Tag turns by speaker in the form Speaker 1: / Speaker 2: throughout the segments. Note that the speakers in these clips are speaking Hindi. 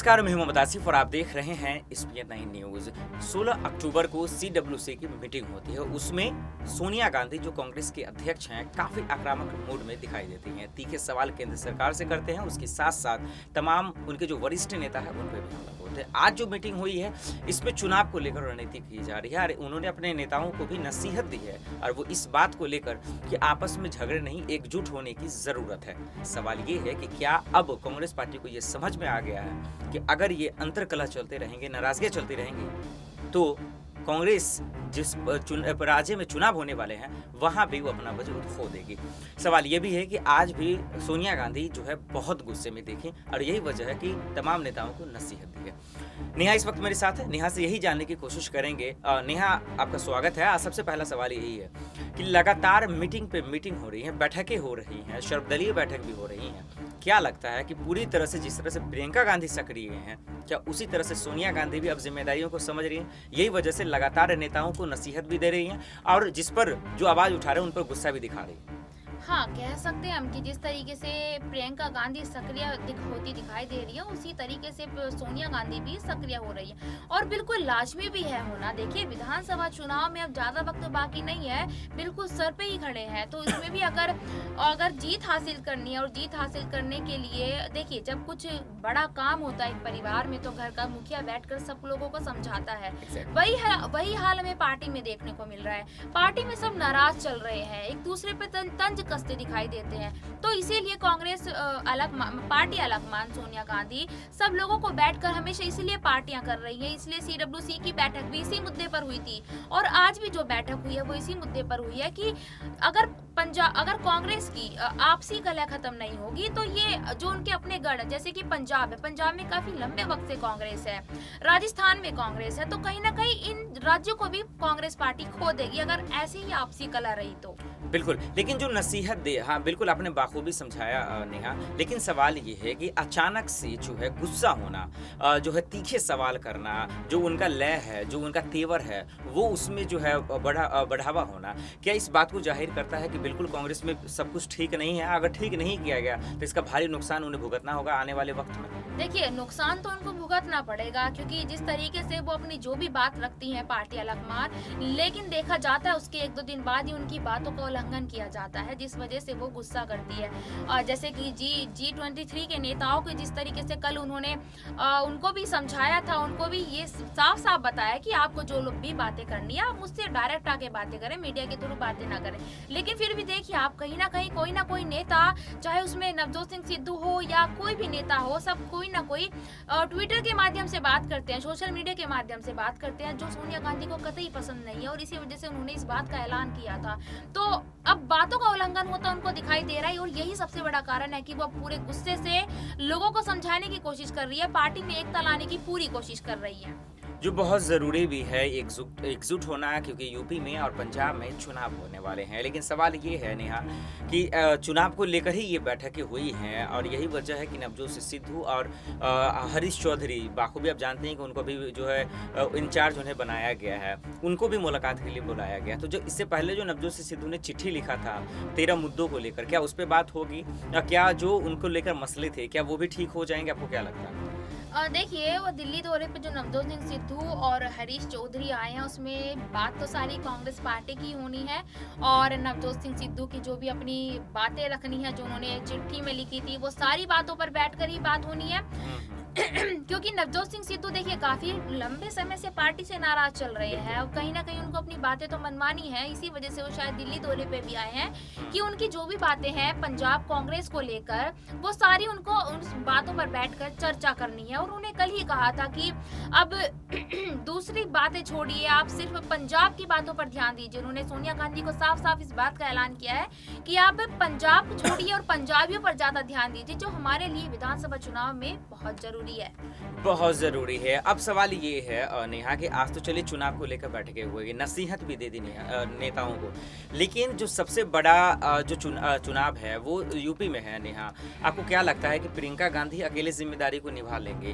Speaker 1: नमस्कार, मैं मोहम्मद आसिफ और आप देख रहे हैं SPN9 न्यूज। 16 अक्टूबर को CWC की मीटिंग होती है। उसमें सोनिया गांधी जो कांग्रेस के अध्यक्ष हैं काफी आक्रामक मूड में दिखाई देती हैं। तीखे सवाल केंद्र सरकार से करते हैं, उसके साथ साथ तमाम उनके जो वरिष्ठ नेता है उन पर भी हमला बोलते हैं। आज जो मीटिंग हुई है इसमें चुनाव को लेकर रणनीति की जा रही है और उन्होंने अपने नेताओं को भी नसीहत दी है और वो इस बात को लेकर कि आपस में झगड़े नहीं, एकजुट होने की जरूरत है। सवाल ये है कि क्या अब कांग्रेस पार्टी को ये समझ में आ गया है कि अगर ये अंतर्कलह चलते रहेंगे, नाराजगियां चलती रहेंगी तो कांग्रेस जिस राज्य में चुनाव होने वाले हैं वहां भी वो अपना वजूद खो देगी। सवाल ये भी है कि आज भी सोनिया गांधी जो है बहुत गुस्से में दिखी और यही वजह है कि तमाम नेताओं को नसीहत दी है। नेहा इस वक्त मेरे साथ है, नेहा से यही जानने की कोशिश करेंगे। नेहा, आपका स्वागत है। आज सबसे पहला सवाल यही है कि लगातार मीटिंग पे मीटिंग हो रही है, बैठकें हो रही हैं, सर्वदलीय बैठक भी हो रही हैं। क्या लगता है कि पूरी तरह से जिस तरह से प्रियंका गांधी सक्रिय हैं, क्या उसी तरह से सोनिया गांधी भी अब जिम्मेदारियों को समझ रही हैं? यही वजह से लगातार नेताओं को नसीहत भी दे रही हैं और जिस पर जो आवाज उठा रहे हैं उन पर गुस्सा भी दिखा रही है।
Speaker 2: हाँ, कह सकते हैं हम कि जिस तरीके से प्रियंका गांधी सक्रिय होती दिखाई दे रही है, उसी तरीके से सोनिया गांधी भी सक्रिय हो रही है और बिल्कुल लाजमी भी है होना। देखिए, विधानसभा चुनाव में अब ज्यादा वक्त बाकी नहीं है, बिल्कुल सर पे ही खड़े हैं। तो इसमें भी अगर जीत हासिल करनी है और जीत हासिल करने के लिए देखिए, जब कुछ बड़ा काम होता है एक परिवार में तो घर का मुखिया बैठकर सब लोगों को समझाता है। वही हाल हमें पार्टी में देखने को मिल रहा है। पार्टी में सब नाराज चल रहे हैं, एक दूसरे पे तंज कसते दिखाई देते हैं। तो इसीलिए कांग्रेस पार्टी अलग मान सोनिया गांधी सब लोगों को बैठकर हमेशा इसीलिए पार्टियां कर रही हैं। इसलिए CWC की बैठक भी इसी मुद्दे पर हुई थी और आज भी जो बैठक हुई है वो इसी मुद्दे पर हुई है कि अगर कांग्रेस की आपसी कलह खत्म नहीं होगी तो ये जो उनके अपने गढ़, जैसे कि पंजाब है, पंजाब में काफी लंबे वक्त से कांग्रेस है, राजस्थान में कांग्रेस है, तो कहीं ना कहीं इन राज्यों को भी कांग्रेस पार्टी खो देगी अगर ऐसे ही आपसी कलह रही तो।
Speaker 1: बिल्कुल, लेकिन जो नसीहत दे, हाँ बिल्कुल आपने बाखूबी समझाया नेहा। लेकिन सवाल ये है कि अचानक से जो है गुस्सा होना, जो है तीखे सवाल करना, जो उनका लय है, जो उनका तेवर है, वो उसमें जो है बढ़ावा होना, क्या इस बात को जाहिर करता है कि बिल्कुल कांग्रेस में सब कुछ ठीक नहीं है? अगर ठीक नहीं किया गया तो इसका भारी नुकसान उन्हें भुगतना होगा आने वाले वक्त में।
Speaker 2: देखिए, नुकसान तो उनको भुगतना पड़ेगा क्योंकि जिस तरीके से वो अपनी जो भी बात रखती हैं पार्टी अलग मार, लेकिन देखा जाता है उसके 1-2 दिन बाद ही उनकी बातों का उल्लंघन किया जाता है, जिस वजह से वो गुस्सा करती है। और जैसे कि G23 के नेताओं को जिस तरीके से कल उन्होंने उनको भी समझाया था, उनको भी ये साफ साफ बताया कि आपको जो लोग भी बातें करनी है आप मुझसे डायरेक्ट आके बातें करें, मीडिया के थ्रू बातें ना करें। लेकिन फिर भी देखिए, आप कहीं ना कहीं कोई ना कोई नेता, चाहे उसमें नवजोत सिंह सिद्धू हो या कोई भी नेता हो, सब कोई ना कोई ट्विटर के माध्यम से बात करते हैं, सोशल मीडिया के माध्यम से बात करते हैं, जो सोनिया गांधी को कतई पसंद नहीं है और इसी वजह से उन्होंने इस बात का ऐलान किया था। तो अब बातों का उल्लंघन होता उनको दिखाई दे रहा है और यही सबसे बड़ा कारण है कि वो पूरे गुस्से से लोगों को समझाने की कोशिश कर रही है, पार्टी में एकता लाने की पूरी कोशिश कर रही है,
Speaker 1: जो बहुत ज़रूरी भी है एकजुट होना, क्योंकि यूपी में और पंजाब में चुनाव होने वाले हैं। लेकिन सवाल ये है नेहा कि चुनाव को लेकर ही ये बैठकें हुई हैं और यही वजह है कि नवजोत सिंह सिद्धू और हरीश चौधरी, बाखूबी आप जानते हैं कि उनको भी जो है इंचार्ज उन्हें बनाया गया है, उनको भी मुलाकात के लिए बुलाया गया। तो जो इससे पहले जो नवजोत सिंह सिद्धू ने चिट्ठी लिखा था 13 मुद्दों को लेकर, क्या उस पर बात होगी? क्या जो उनको लेकर मसले थे क्या वो भी ठीक हो जाएंगे? आपको क्या लगता है?
Speaker 2: देखिए, वो दिल्ली दौरे पे जो नवजोत सिंह सिद्धू और हरीश चौधरी आए हैं उसमें बात तो सारी कांग्रेस पार्टी की होनी है और नवजोत सिंह सिद्धू की जो भी अपनी बातें रखनी है, जो उन्होंने चिट्ठी में लिखी थी, वो सारी बातों पर बैठकर ही बात होनी है। क्योंकि नवजोत सिंह सिद्धू देखिए काफी लंबे समय से पार्टी से नाराज चल रहे हैं और कहीं ना कहीं उनको अपनी बातें तो मनमानी है, इसी वजह से वो शायद दिल्ली दौरे पे भी आए हैं कि उनकी जो भी बातें हैं पंजाब कांग्रेस को लेकर वो सारी उनको उन बातों पर बैठकर चर्चा करनी है। और उन्होंने कल ही कहा था कि अब दूसरी बातें छोड़िए, आप सिर्फ पंजाब की बातों पर ध्यान दीजिए। उन्होंने सोनिया गांधी को साफ साफ इस बात का ऐलान किया है कि आप पंजाब को छोड़िए और पंजाबियों पर ज्यादा ध्यान दीजिए, जो हमारे लिए विधानसभा चुनाव में बहुत जरूरी है।
Speaker 1: बहुत ज़रूरी है। अब सवाल ये है नेहा कि आज तो चलिए चुनाव को लेकर बैठकें हुई, नसीहत भी दे दी नेताओं को, लेकिन जो सबसे बड़ा जो चुनाव है वो यूपी में है। नेहा, आपको क्या लगता है कि प्रियंका गांधी अकेले जिम्मेदारी को निभा लेंगे?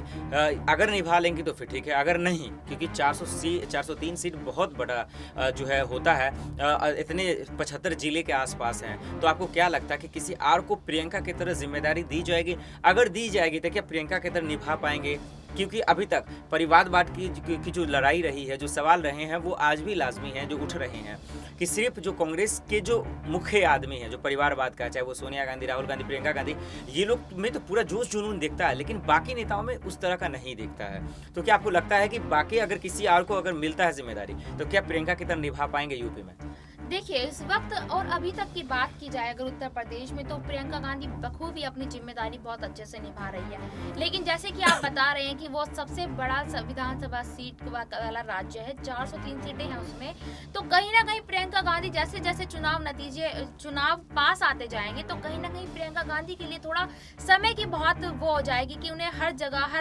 Speaker 1: अगर निभा लेंगी तो फिर ठीक है, अगर नहीं, क्योंकि 403 सीट बहुत बड़ा जो है होता है, इतने 75 जिले के आसपास हैं, तो आपको क्या लगता है कि किसी और को प्रियंका की तरह जिम्मेदारी दी जाएगी? अगर दी जाएगी तो क्या प्रियंका की तरह निभा पाएंगे, क्योंकि अभी तक परिवारवाद की जो लड़ाई रही है, जो सवाल रहे हैं, वो आज भी लाजमी हैं, जो उठ रहे हैं कि सिर्फ जो कांग्रेस के जो मुख्य आदमी हैं, जो परिवारवाद का, चाहे वो सोनिया गांधी, राहुल गांधी, प्रियंका गांधी, ये लोग में तो पूरा जोश जुनून दिखता है, लेकिन बाकी नेताओं में उस तरह का नहीं दिखता है। तो क्या आपको लगता है कि बाकी अगर किसी और को अगर मिलता है जिम्मेदारी, तो क्या प्रियंका की तरह निभा पाएंगे यूपी में?
Speaker 2: देखिए, इस वक्त और अभी तक की बात की जाए अगर उत्तर प्रदेश में, तो प्रियंका गांधी बखूबी अपनी जिम्मेदारी बहुत अच्छे से निभा रही है। लेकिन जैसे कि आप बता रहे हैं कि वो सबसे बड़ा विधानसभा सीट वाला राज्य है, 403 सीटें हैं उसमें, तो कहीं ना कहीं प्रियंका गांधी जैसे जैसे चुनाव पास आते जाएंगे, तो कहीं ना कहीं प्रियंका गांधी के लिए थोड़ा समय की बहुत वो हो जाएगी कि उन्हें हर जगह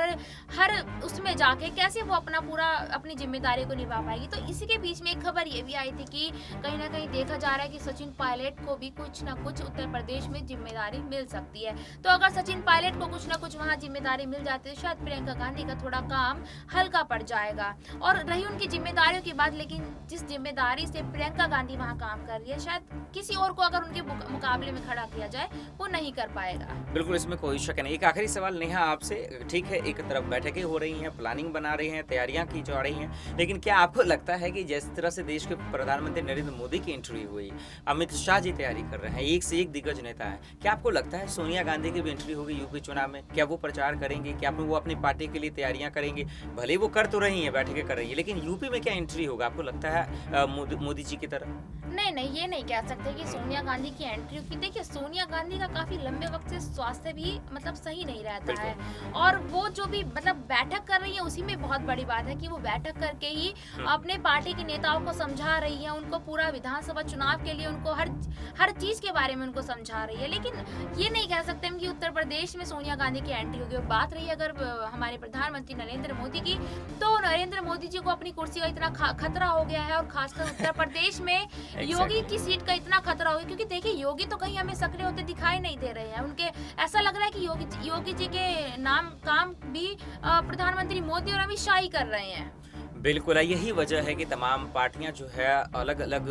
Speaker 2: हर उसमें जाके कैसे वो अपनी जिम्मेदारी को निभा पाएगी। तो इसी के बीच में एक खबर ये भी आई थी कि कहीं ना कहीं देखा जा रहा है कि सचिन पायलट को भी कुछ ना कुछ उत्तर प्रदेश में जिम्मेदारी मिल सकती है। तो अगर सचिन पायलट को कुछ ना कुछ वहाँ जिम्मेदारी मिल जाती है, तो शायद प्रियंका गांधी का थोड़ा काम हल्का पड़ जाएगा। और रही उनकी जिम्मेदारियों की बात, लेकिन जिस जिम्मेदारी से प्रियंका गांधी वहाँ काम कर रही है, शायद किसी और को अगर उनके मुकाबले में खड़ा किया जाए वो नहीं कर पाएगा।
Speaker 1: बिल्कुल, इसमें कोई शक नहीं। एक आखिरी सवाल नेहा आपसे, ठीक है, एक तरफ बैठकें हो रही हैं, प्लानिंग बना रही हैं, तैयारियां की जा रही हैं, लेकिन क्या आपको लगता है कि जिस तरह से देश के प्रधानमंत्री नरेंद्र मोदी की एंट्री हुई, अमित शाह जी तैयारी कर रहे हैं, एक से एक दिग्गज नेता है, क्या आपको लगता है सोनिया गांधी की भी एंट्री होगी यूपी चुनाव में? क्या वो प्रचार करेंगे? क्या वो अपनी पार्टी के लिए तैयारियां करेंगे? भले वो कर तो रही हैं, बैठकें कर रही हैं, लेकिन यूपी में क्या एंट्री होगा? आपको लगता है मोदी जी की तरह?
Speaker 2: नहीं, ये नहीं कह सकते कि सोनिया गांधी की एंट्री होगी। देखिए, सोनिया गांधी का काफी लंबे वक्त से स्वास्थ्य भी सही नहीं रहता है, और वो जो भी बैठक कर रही है, उसी में बहुत बड़ी बात है कि वो बैठक करके ही अपने पार्टी के नेताओं को समझा रही है, उनको पूरा विधानसभा चुनाव के लिए उनको हर चीज के बारे में उनको समझा रही है। लेकिन ये नहीं कह सकते हम कि उत्तर प्रदेश में सोनिया गांधी की एंट्री होगी। और बात रही अगर हमारे प्रधानमंत्री नरेंद्र मोदी की, तो नरेंद्र मोदी जी को अपनी कुर्सी का इतना खतरा हो गया है, और खासकर उत्तर प्रदेश में योगी की सीट का इतना खतरा हो गया, क्योंकि देखिए योगी तो कहीं हमें सक्रिय होते दिखाई नहीं दे रहे हैं। उनके ऐसा लग रहा है कि योगी जी के नाम काम भी प्रधानमंत्री मोदी और अमित शाह ही कर रहे हैं।
Speaker 1: बिल्कुल, यही वजह है कि तमाम पार्टियां जो है अलग अलग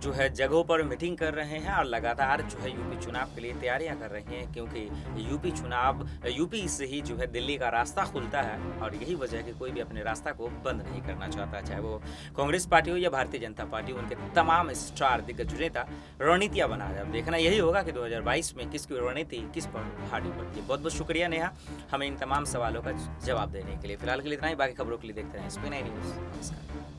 Speaker 1: जो है जगहों पर मीटिंग कर रहे हैं और लगातार जो है यूपी चुनाव के लिए तैयारियां कर रहे हैं, क्योंकि यूपी से ही जो है दिल्ली का रास्ता खुलता है, और यही वजह है कि कोई भी अपने रास्ता को बंद नहीं करना चाहता, चाहे वो कांग्रेस पार्टी हो या भारतीय जनता पार्टी हो। उनके तमाम स्टार दिग्गज नेता रणनीतियाँ बना रहे हैं। अब देखना यही होगा कि 2022 में किसकी रणनीति किस पर भारी पड़ती है। बहुत बहुत शुक्रिया नेहा, हमें इन तमाम सवालों का जवाब देने के लिए। फिलहाल के लिए इतना ही, बाकी खबरों के लिए देखते रहें SPN9 न्यूज़। नमस्कार।